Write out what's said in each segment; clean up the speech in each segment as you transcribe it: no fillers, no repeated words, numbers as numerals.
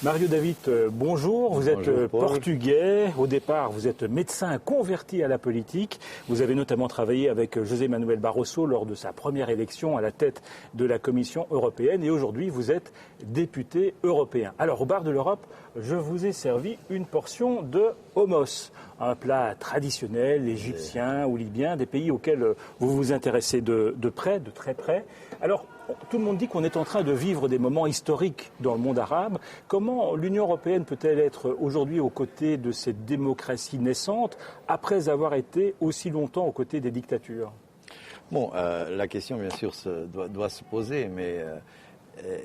Mario David, bonjour. Vous êtes portugais. Au départ, vous êtes médecin converti à la politique. Vous avez notamment travaillé avec José Manuel Barroso lors de sa première élection à la tête de la Commission européenne. Et aujourd'hui, vous êtes député européen. Alors, au bar de l'Europe, je vous ai servi une portion de hummus, un plat traditionnel égyptien ou libyen, des pays auxquels vous vous intéressez de près, de très près. Alors, tout le monde dit qu'on est en train de vivre des moments historiques dans le monde arabe. Comment l'Union européenne peut-elle être aujourd'hui aux côtés de cette démocratie naissante après avoir été aussi longtemps aux côtés des dictatures ? Bon, la question, bien sûr, doit se poser, mais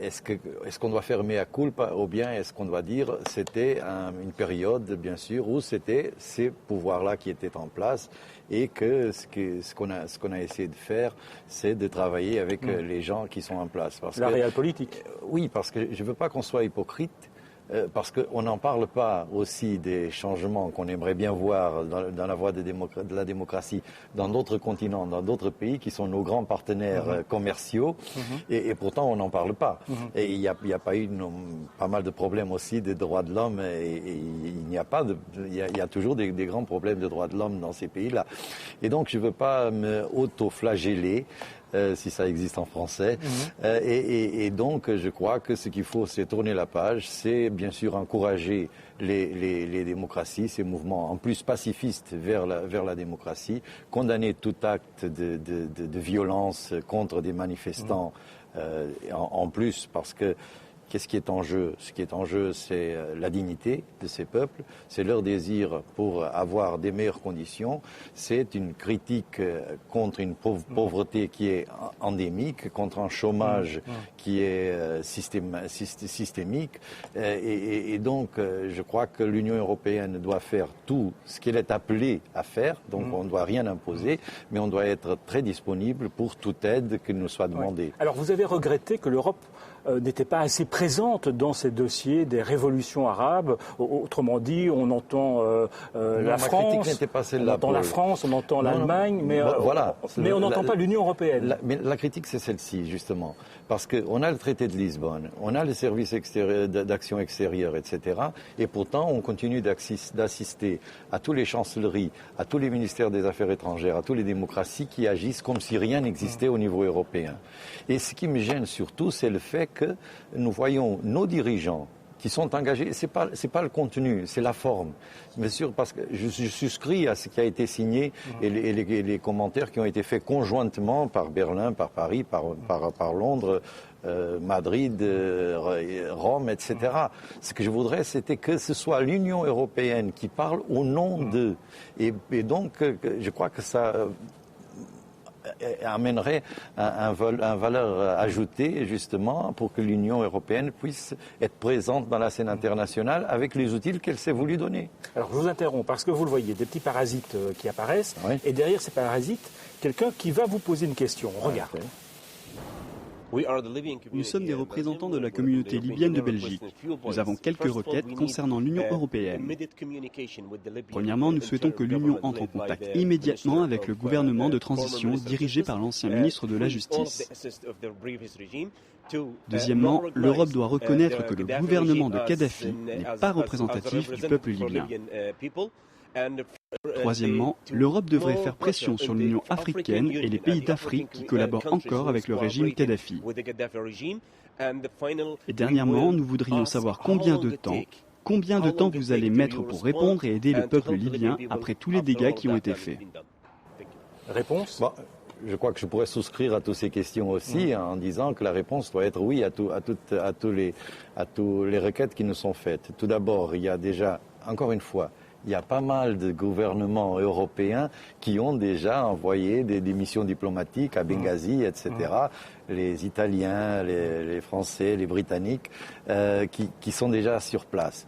est-ce qu'on doit faire mea culpa ou bien est-ce qu'on doit dire c'était une période, bien sûr, où c'était ces pouvoirs-là qui étaient en place et que ce qu'on a essayé de faire, c'est de travailler avec les gens qui sont en place. La réelle politique. Oui, parce que je ne veux pas qu'on soit hypocrite. Parce qu'on n'en parle pas aussi des changements qu'on aimerait bien voir dans la voie de la démocratie dans d'autres continents, dans d'autres pays qui sont nos grands partenaires commerciaux, et pourtant on n'en parle pas. Et il y a pas eu pas mal de problèmes aussi de droits de l'homme, et il y a toujours des grands problèmes de droits de l'homme dans ces pays-là. Et donc je ne veux pas me auto-flageller. Si ça existe en français. Et donc, je crois que ce qu'il faut, c'est tourner la page, c'est bien sûr encourager les démocraties, ces mouvements en plus pacifistes vers la démocratie, condamner tout acte de violence contre des manifestants en plus, parce que qu'est-ce qui est en jeu ? Ce qui est en jeu, c'est la dignité de ces peuples, c'est leur désir pour avoir des meilleures conditions, c'est une critique contre une pauvreté qui est endémique, contre un chômage qui est systémique. Et donc, je crois que l'Union européenne doit faire tout ce qu'elle est appelée à faire, donc on ne doit rien imposer, mais on doit être très disponible pour toute aide qui nous soit demandée. Ouais. Alors, vous avez regretté que l'Europe n'était pas assez présente dans ces dossiers des révolutions arabes. Autrement dit, on entend la France, on entend la France, on entend l'Allemagne, mais on n'entend pas l'Union européenne. Mais la critique, c'est celle-ci, justement. Parce qu'on a le traité de Lisbonne, on a le service d'action extérieure, etc. Et pourtant, on continue d'assister à tous les chancelleries, à tous les ministères des Affaires étrangères, à toutes les démocraties qui agissent comme si rien n'existait au niveau européen. Et ce qui me gêne surtout, c'est le fait que nous voyons nos dirigeants qui sont engagés, c'est pas le contenu, c'est la forme. Bien sûr, parce que je souscris à ce qui a été signé et les commentaires qui ont été faits conjointement par Berlin, par Paris, par Londres, Madrid, Rome, etc. Ce que je voudrais, c'était que ce soit l'Union européenne qui parle au nom d'eux. Et donc, je crois que ça amènerait un valeur ajoutée, justement, pour que l'Union européenne puisse être présente dans la scène internationale avec les outils qu'elle s'est voulu donner. Alors, je vous interromps, parce que vous le voyez, des petits parasites qui apparaissent, et derrière ces parasites, quelqu'un qui va vous poser une question. Regarde. Nous sommes des représentants de la communauté libyenne de Belgique. Nous avons quelques requêtes concernant l'Union européenne. Premièrement, nous souhaitons que l'Union entre en contact immédiatement avec le gouvernement de transition dirigé par l'ancien ministre de la Justice. Deuxièmement, l'Europe doit reconnaître que le gouvernement de Kadhafi n'est pas représentatif du peuple libyen. Troisièmement, l'Europe devrait faire pression sur l'Union africaine et les pays d'Afrique qui collaborent encore avec le régime Kadhafi. Et dernièrement, nous voudrions savoir combien de temps vous allez mettre pour répondre et aider le peuple libyen après tous les dégâts qui ont été faits. Réponse ? Je crois que je pourrais souscrire à toutes ces questions aussi en disant que la réponse doit être oui à toutes les requêtes qui nous sont faites. Tout d'abord, il y a déjà, encore une fois, il y a pas mal de gouvernements européens qui ont déjà envoyé des missions diplomatiques à Benghazi, etc. Les Italiens, les Français, les Britanniques, qui sont déjà sur place.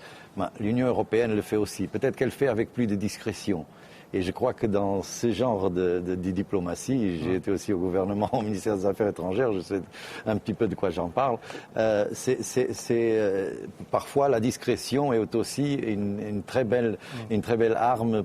L'Union européenne le fait aussi. Peut-être qu'elle le fait avec plus de discrétion. Et je crois que dans ce genre de diplomatie, j'ai été aussi au gouvernement, au ministère des Affaires étrangères, je sais un petit peu de quoi j'en parle, parfois la discrétion est aussi une très belle arme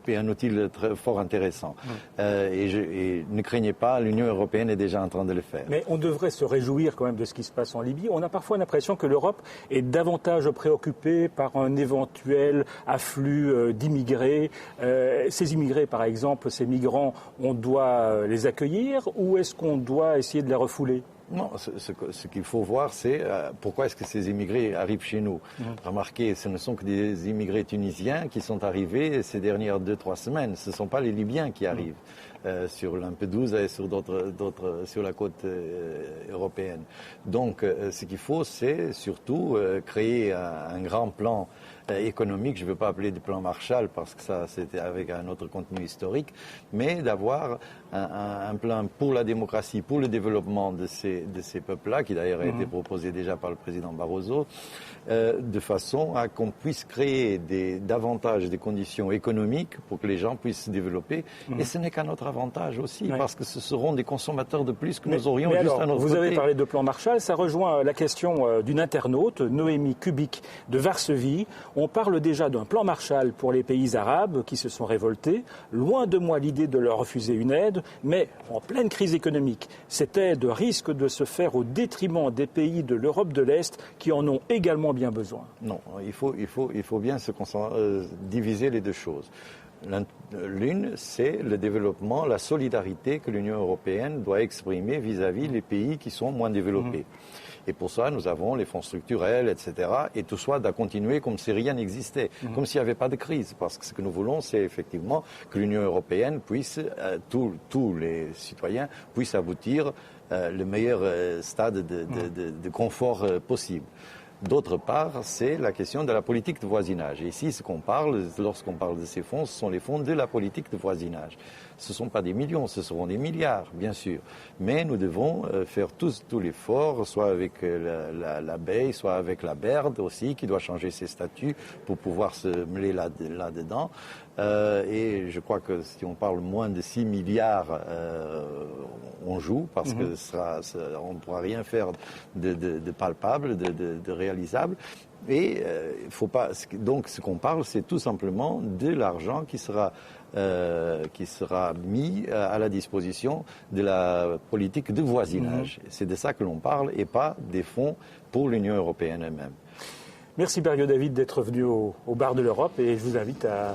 et un outil très fort intéressant. Et ne craignez pas, l'Union européenne est déjà en train de le faire. Mais on devrait se réjouir quand même de ce qui se passe en Libye. On a parfois l'impression que l'Europe est davantage préoccupée par un éventuel afflux d'immigrés. Ces immigrés, par exemple, ces migrants, on doit les accueillir ou est-ce qu'on doit essayer de les refouler ? Non, ce qu'il faut voir, c'est pourquoi est-ce que ces immigrés arrivent chez nous. Remarquez, ce ne sont que des immigrés tunisiens qui sont arrivés ces dernières 2-3 semaines. Ce ne sont pas les Libyens qui arrivent sur Lampedusa et sur la côte européenne. Donc, ce qu'il faut, c'est surtout créer un grand plan économique, je ne veux pas appeler de plan Marshall parce que ça c'était avec un autre contenu historique, mais d'avoir un plan pour la démocratie, pour le développement de ces peuples-là, qui d'ailleurs a été proposé déjà par le président Barroso, de façon à qu'on puisse créer davantage des conditions économiques pour que les gens puissent se développer. Et ce n'est qu'à notre avantage aussi, parce que ce seront des consommateurs de plus que nous aurions juste à notre côté. Vous avez parlé de plan Marshall, ça rejoint la question d'une internaute, Noémie Kubik de Varsovie. On parle déjà d'un plan Marshall pour les pays arabes qui se sont révoltés. Loin de moi l'idée de leur refuser une aide, mais en pleine crise économique, cette aide risque de se faire au détriment des pays de l'Europe de l'Est qui en ont également bien besoin. Non, il faut bien diviser les deux choses. L'une, c'est le développement, la solidarité que l'Union européenne doit exprimer vis-à-vis des pays qui sont moins développés. Et pour ça, nous avons les fonds structurels, etc. Et tout ça doit continuer comme si rien n'existait, comme s'il n'y avait pas de crise. Parce que ce que nous voulons, c'est effectivement que l'Union européenne puisse, tous les citoyens puissent aboutir le meilleur stade de confort possible. D'autre part, c'est la question de la politique de voisinage. Et ici, lorsqu'on parle de ces fonds, ce sont les fonds de la politique de voisinage. Ce ne sont pas des millions, ce seront des milliards, bien sûr. Mais nous devons faire tout l'effort, soit avec la BEI, soit avec la BERD aussi, qui doit changer ses statuts pour pouvoir se mêler là-dedans. Et je crois que si on parle moins de 6 milliards, on joue, parce que on ne pourra rien faire de palpable, de réalisable. Et faut pas. Donc, ce qu'on parle, c'est tout simplement de l'argent qui sera mis à la disposition de la politique de voisinage. C'est de ça que l'on parle et pas des fonds pour l'Union européenne elle-même. Merci Berio David d'être venu au bar de l'Europe et je vous invite à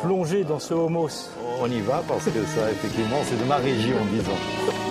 plonger dans ce homos. On y va parce que ça, effectivement, c'est de ma région, disons.